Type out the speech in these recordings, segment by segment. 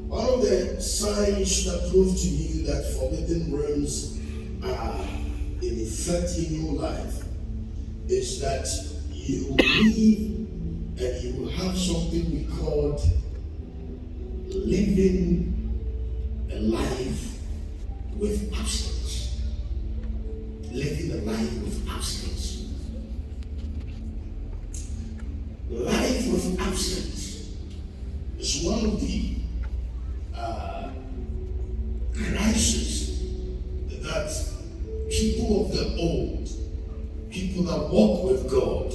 One of the signs that prove to you that forbidden realms are in effect in your life is that you will live and you will have something we call living a life with abstinence. Living a life with abstinence. Life with abstinence is one of the crises that people of the old, people that walk with God,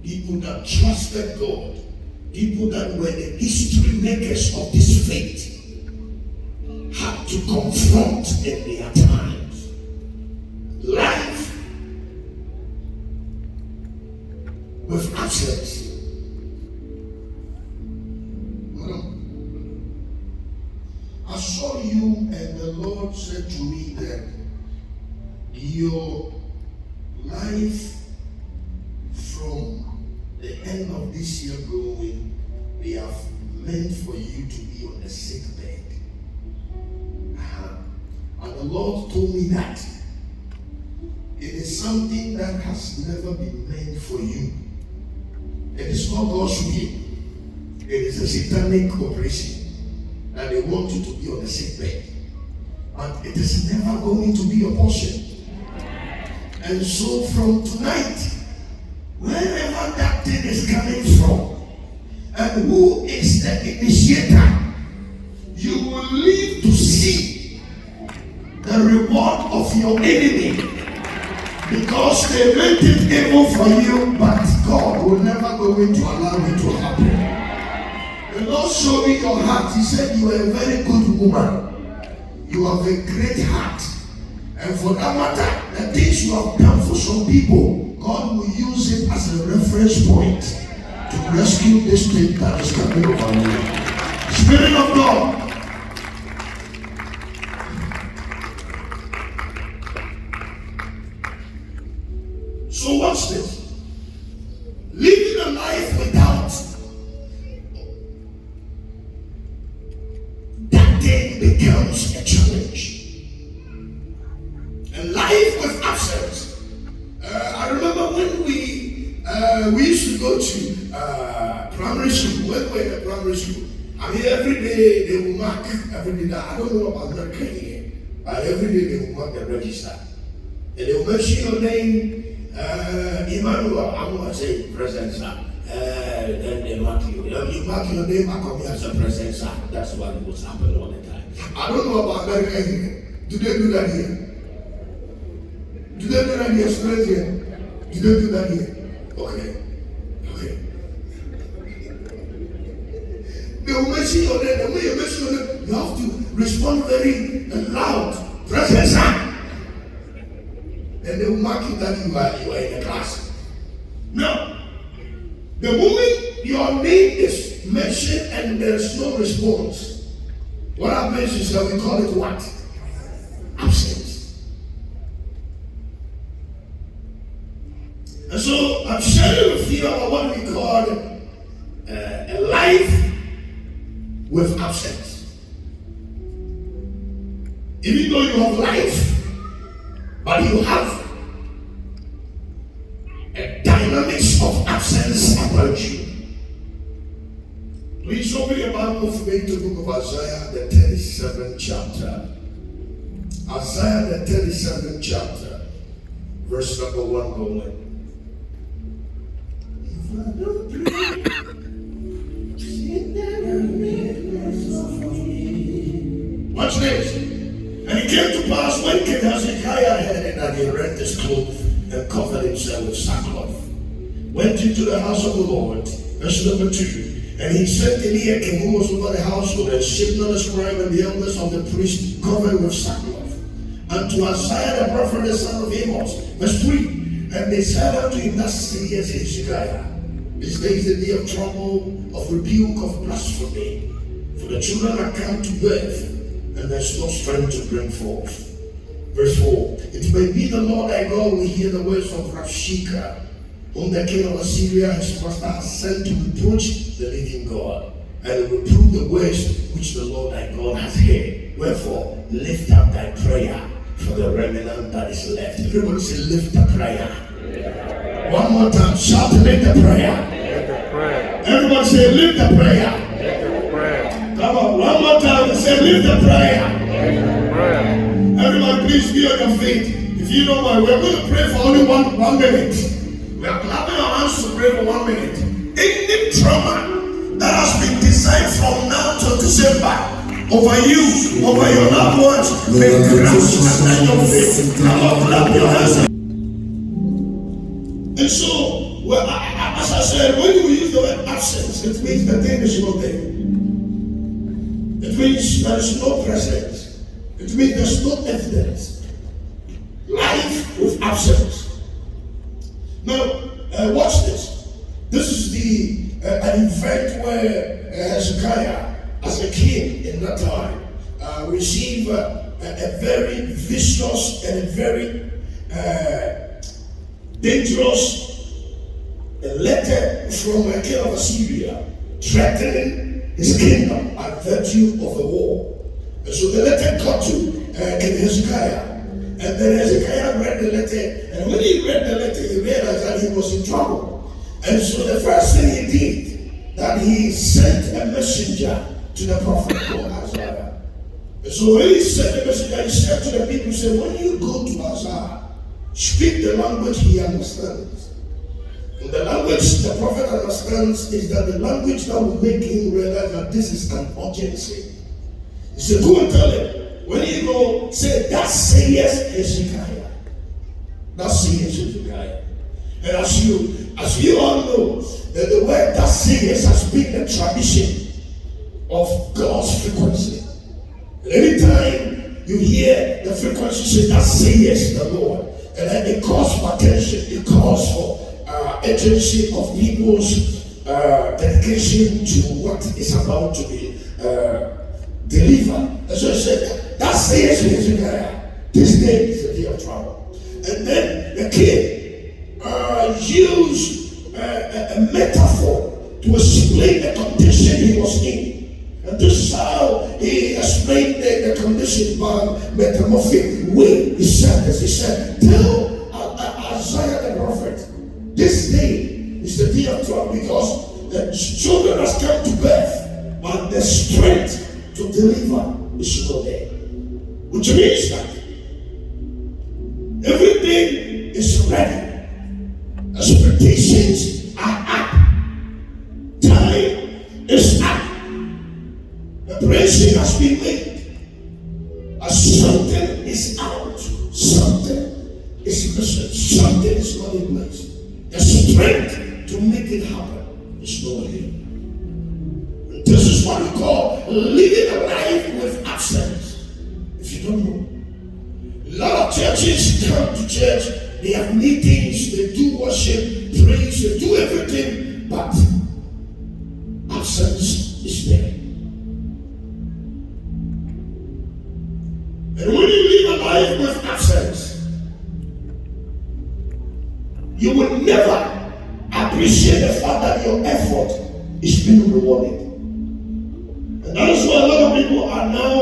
people that trusted God, people that were the history makers of this faith had to confront in their times. Life with abstinence. I saw you and the Lord said to me that your life from the end of this year going, they have meant for you to be on the sick bed. And the Lord told me that it is something that has never been meant for you. It is not God's will. It is a satanic operation. And they want you to be on the sick bed. But it is never going to be your portion. And so from tonight, wherever that thing is coming from, and who is the initiator, you will live to see the reward of your enemy. Because they meant it evil for you, but God will never going to allow it to happen. The Lord showed me your heart. He said you are a very good woman. You have a great heart. And for that matter, the things you have done for some people, God will use it as a reference point to rescue this thing that is coming over you. Spirit of God. So watch this. Living a life without becomes a challenge. And life with absence. I remember when we used to go to primary school. When we were in primary school, I mean every day they will mark every day. I don't know about America here, but every day they will mark the register. And they will mention your name, Emmanuel. I'm going to say present sir. Then they mark you. You mark your name, I come here as a present sir. That's what was happening all the time. I don't know about America here. Do they do that here? Do they do that here? Students here? Do they do that here? Okay. They will mention your name. The way you mention your name, you have to respond very loud. Present sir. Then they will mark you that you are in the class. Now, the moment your name is mentioned and there's no response, what happens is that we call it what? Absence. And so I'm sharing with you about what we call a life with absence. Even though you have life, but you have a dynamics of absence about you. Please open your Bible for me to the book of Isaiah, the 37th chapter. Isaiah, the 37th chapter, verse number 1 going. Watch this. And it came to pass when King Hezekiah heard it that he rent his clothes and covered himself with sackcloth, went into the house of the Lord, verse number 2. And he sent Eliakim, who was over the household, and Shebna the scribe and the elders of the priest, covered with sackcloth, and to Isaiah the prophet, the son of Amos. Verse 3. And they said unto him, thus says Hezekiah, this day is the day of trouble, of rebuke, of blasphemy. For the children are come to birth, and there's no strength to bring forth. Verse 4. It may be the Lord thy God will hear the words of Rashika, whom the king of Assyria his master has sent to reproach the living God. and reprove the words which the Lord thy God has heard. Wherefore, lift up thy prayer for the remnant that is left. Everybody say, lift the prayer. One more time, shout, lift the prayer. Everybody say, lift the prayer. Come on, one more time, say, lift the prayer. Everybody, please be on your feet. If you know why, we're going to pray for only one minute. We are clapping our hands to pray for 1 minute. Any trauma that has been designed from now till December over you, over your loved ones, may crash under your feet. Come on, clap your hands. And so, well, as I said, when you use the word absence, it means the thing is not there. It means there is no presence. It means there's no evidence. Life with absence. Now, watch this. This is an event where Hezekiah, as a king in that time, received a very vicious and a very dangerous letter from a king of Assyria, threatening his kingdom at virtue of a war. And so the letter got to King Hezekiah. And then Hezekiah read the letter, and when he read the letter, he realized that he was in trouble. And so the first thing he did, that he sent a messenger to the prophet Isaiah. And so when he sent the messenger, he said to the people, he said, when you go to Isaiah, speak the language he understands. And the language the prophet understands is that the language that will make him realize that this is an urgency. He said, go and tell him. When you go, say, that says Hezekiah. That says Hezekiah. And as you all know, that the word that says has been the tradition of God's frequency. Anytime you hear the frequency say, that says the Lord, and then it calls for attention, it calls for urgency of people's dedication to what is about to be delivered. And so he said, that says Hezekiah, this day is the day of trouble. And then the king used a metaphor to explain the condition he was in. And this is how he explained the condition by metamorphic way. He said, tell Isaiah the prophet, this day is the day of trouble because the children has come to birth, but the strength to deliver is not there. Which means that everything is ready. Expectations are up. Time is up. Preparation has been made. As something is out, something is missing, something is not in place. The strength to make it happen is not here. And this is what we call living a life with absence. If you don't know, a lot of churches come to church, they have meetings, they do worship, praise, they do everything, but absence is there. And when you live a life with absence, you will never appreciate the fact that your effort is being rewarded. And that is why a lot of people are now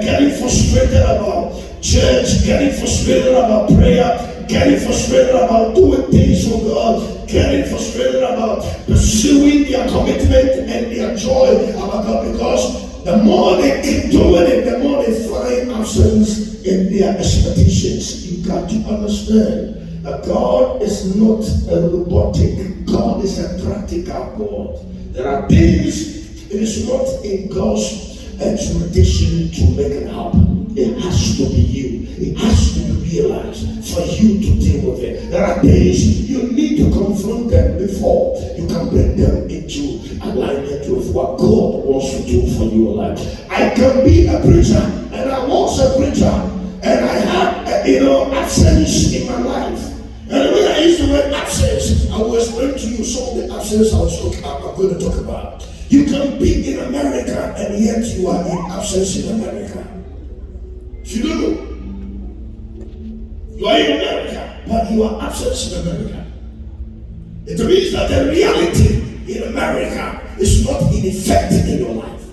getting frustrated about church, getting frustrated about prayer, getting frustrated about doing things for God, getting frustrated about pursuing their commitment and their joy about God, because the more they keep doing it, the more they find absence in their expectations. You got to understand that God is not a robotic, God is a practical God. There are things, it is not in God's expectation to make it happen. It has to be you. It has to be realized for you to deal with it. There are things you need to confront them before you can bring them into alignment with what God wants to do for your life. I can be a preacher, and I was a preacher, and I had absence in my life. And when I use the word absence, I will explain to you some of the absence I'm going to talk about. You can be in America and yet you are in absence in America. You don't know. You are in America, but you are absent in America. It means that the reality in America is not in effect in your life.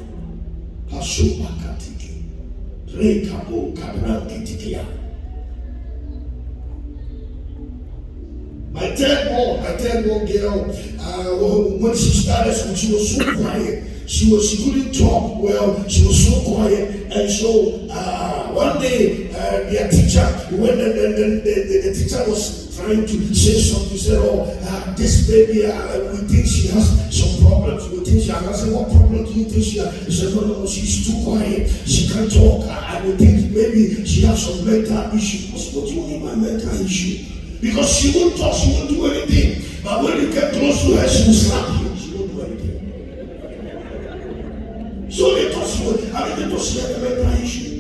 My third born girl, when she started school, she was so quiet. She couldn't talk well. She was so quiet, and so one day their teacher, when the teacher was trying to say something, she said, "Oh, this baby, we think she has some problems. We think she has." I said, "What problem do you think she has?" She said, "No, she's too quiet. She can't talk. I would think maybe she has some mental issue." I said, "What do you mean by mental issue?" Because she won't talk, she won't do anything. But when you get close to her, she will slap you. She won't do anything. So they thought she had a mental issue.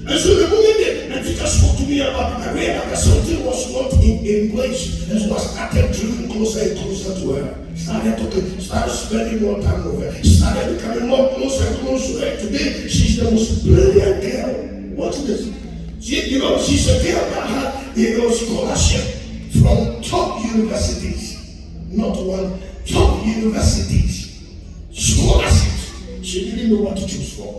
And so the moment the teacher spoke to me about my way, that something was not in place. And so I started drawing closer and closer to her. Started talking, started spending more time with her. Started becoming more closer and closer to her. Today, she's the most brilliant girl. Watch this. She's a girl that had, scholarship from top universities. Not one, top universities. Scholarships. She didn't know what to choose from.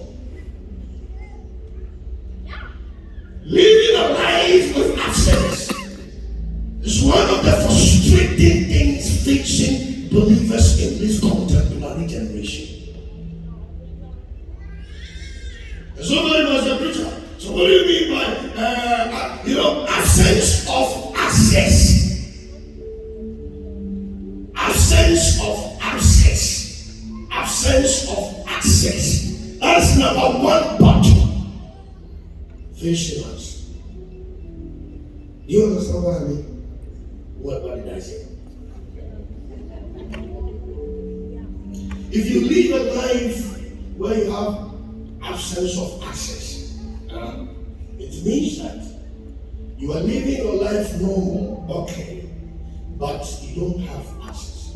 Living a life with access is one of the frustrating things facing believers in this contemporary generation. And somebody was a preacher. So what do you mean by absence of access? Absence of access. Absence of access. That's number one battle facing us. Do you understand what I mean? What did I say? If you live a life where you have absence of access, it means that you are living your life normal, okay, but you don't have access.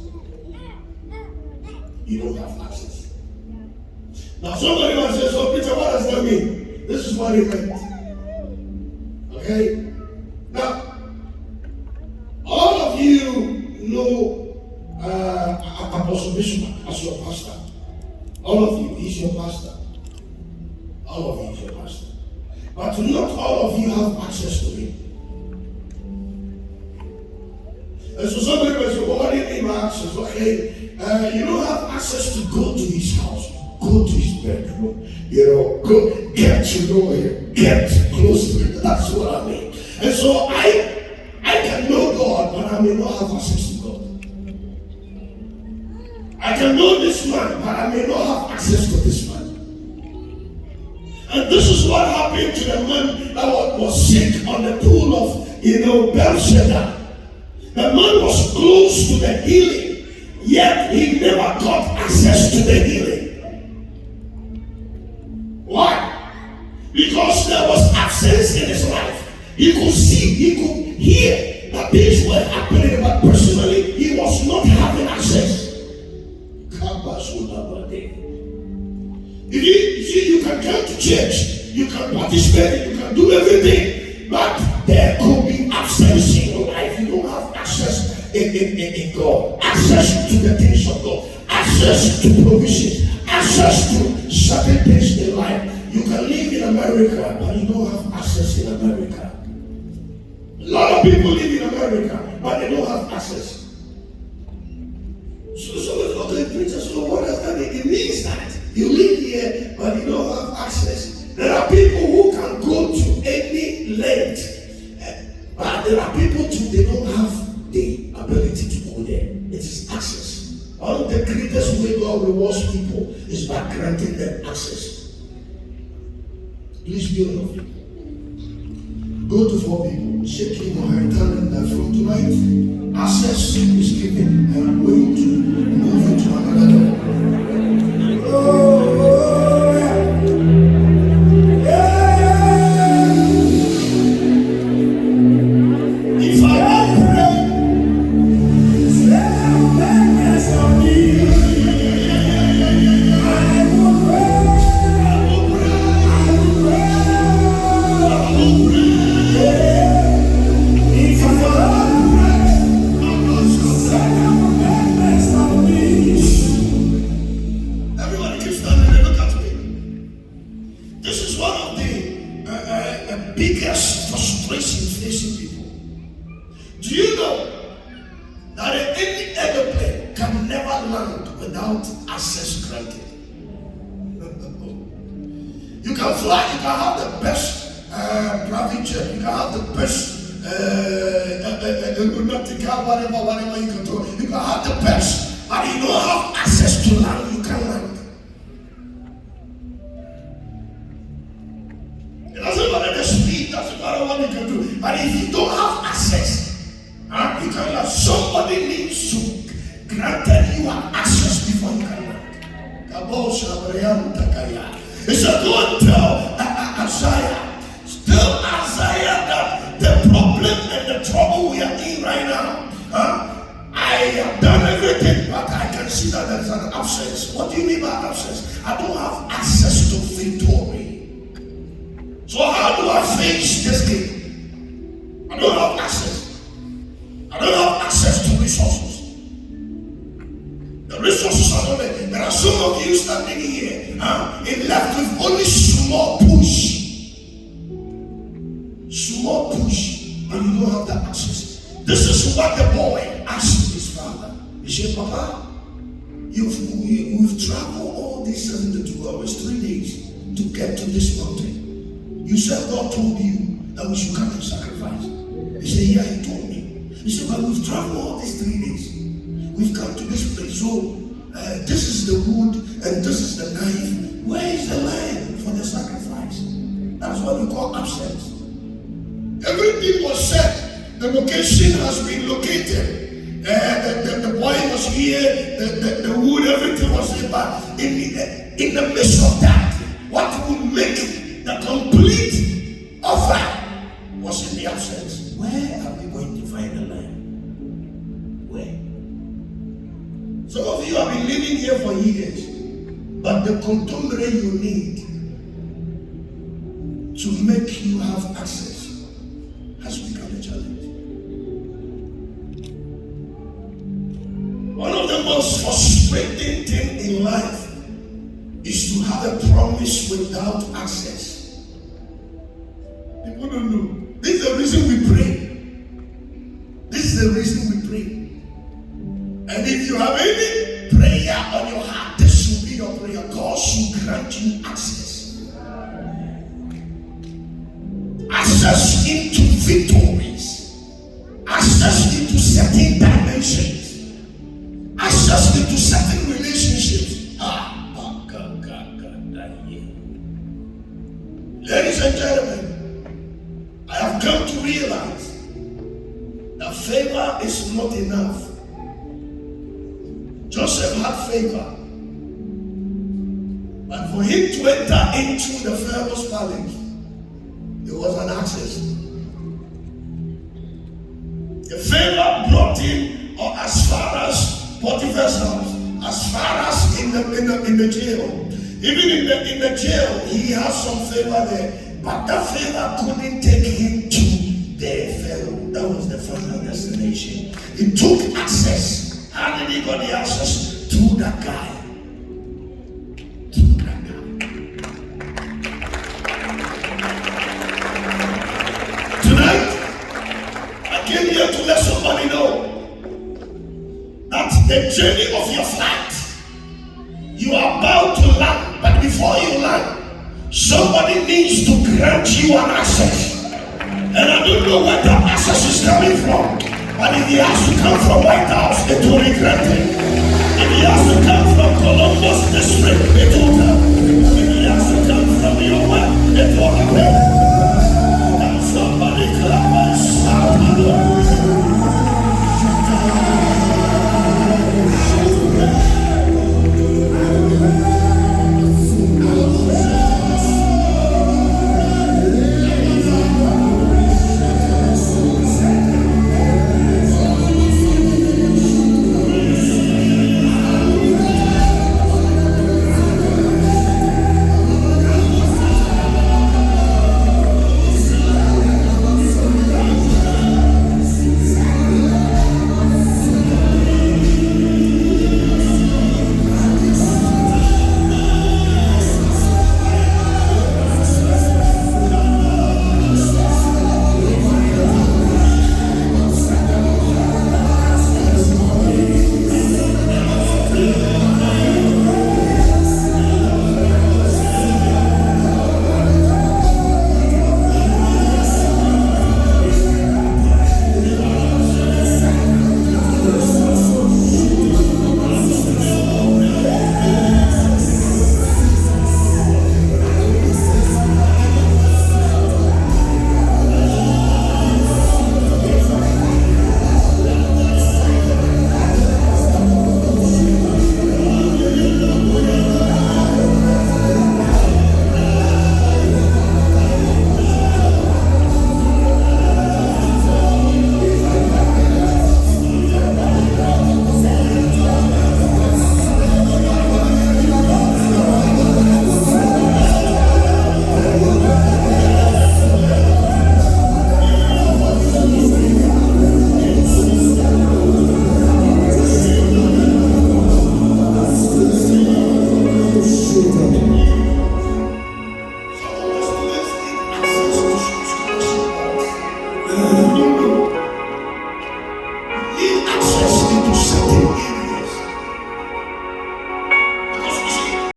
You don't have access. Now somebody might say, "So Peter, what does that mean?" This is what it meant. Okay? Now, all of you know Apostle Bishop as your pastor. All of you, he's your pastor. All of you is your pastor. But not all of you have access to him. And so somebody will say, "Well, what do you mean by access?" Okay, you don't have access to go to his house, go to his bedroom, go get to know him, get close to him. That's what I mean. And so I can know God, but I may not have access to God. I can know this man, but I may not have access to this man. And this is what happened to the man that was sick on the pool of, Bethesda. The man was close to the healing, yet he never got access to the healing. Why? Because there was absence in his life. He could see, he could hear that things were happening, but personally, he was not having access. You can come to church, you can participate, you can do everything, but there could be absence in your life. You don't have access in God, access to the things of God, access to provisions, access to certain things in life. You can live in America, but you don't have access in America. A lot of people live in America, but they don't have access. So what does that mean? It means that you live here, but you don't have access. There are people who can go to any length, but there are people too, they don't have the ability to go there. It is access. One of the greatest way God rewards people is by granting them access. Please be on your feet. Go to 4 people, shake him or her, tell them that from tonight, access is given, and I'm going to move into another level. Oh, yeah. If I don't pray, say goodness on me. I will pray. If I don't pray, biggest frustration facing people. Do you know that any airplane can never land without access granted? You can fly, you can have the best private jet, you can have the best aeronautical, whatever you can do. You can have the best, but you don't have access to land, you can't land. It doesn't matter the speed, doesn't matter what you can do, but if you don't have access, you can land. Somebody needs to grant you an access before you can land. He said, go and tell Isaiah, tell Isaiah that the problem and the trouble we are in right now, I have done everything, but I can see that there is an absence. What do you mean by absence? I don't have access to victory. So how do I face this game? I don't have access. I don't have access to resources. The resources are not there. There are some of you standing here and left with only small push. Small push, and you don't have that access. This is what the boy asked his father. He said, Papa, we've traveled all these 72 hours, 3 days to get to this mountain. You said God told you that we should come and sacrifice. He said, yeah, he told me. He said, but we've traveled all these 3 days. We've come to this place. So this is the wood and this is the knife. Where is the lamb for the sacrifice? That's what we call absence. Everything was set. The location has been located. The boy was here. The wood, everything was here. But in the midst of that, what would make the complete offer was in the absence. Where are we going to find the lamb? Where? Some of you have been living here for years, but the contemporary you need to make you have access has become a challenge. One of the most frustrating things in life is to have a promise without access. People don't know. This is the reason we pray. This is the reason we pray. And if you have any prayer on your heart, this should be your prayer. God should grant you access. Access into victories. Access into certain dimensions. Access into certain relationships. Ladies and gentlemen, I have come to realize that favor is not enough. Joseph had favor, but for him to enter into the Pharaoh's palace, there was an access. The favor brought him as far as Potiphar's house, as far as in the jail. Even in the jail, he has some favor there, but that favor couldn't take him to the Pharaoh. That was the final destination. It took access. How did he got the access? Through that guy. Through that guy. Tonight, I came here to let somebody know that the journey of your flight, you are about to land, but before you land, somebody needs to grant you an access. And I don't know where that access is coming from. But if he has to come from White House, it will be granted. If he has to come from Columbus District, it will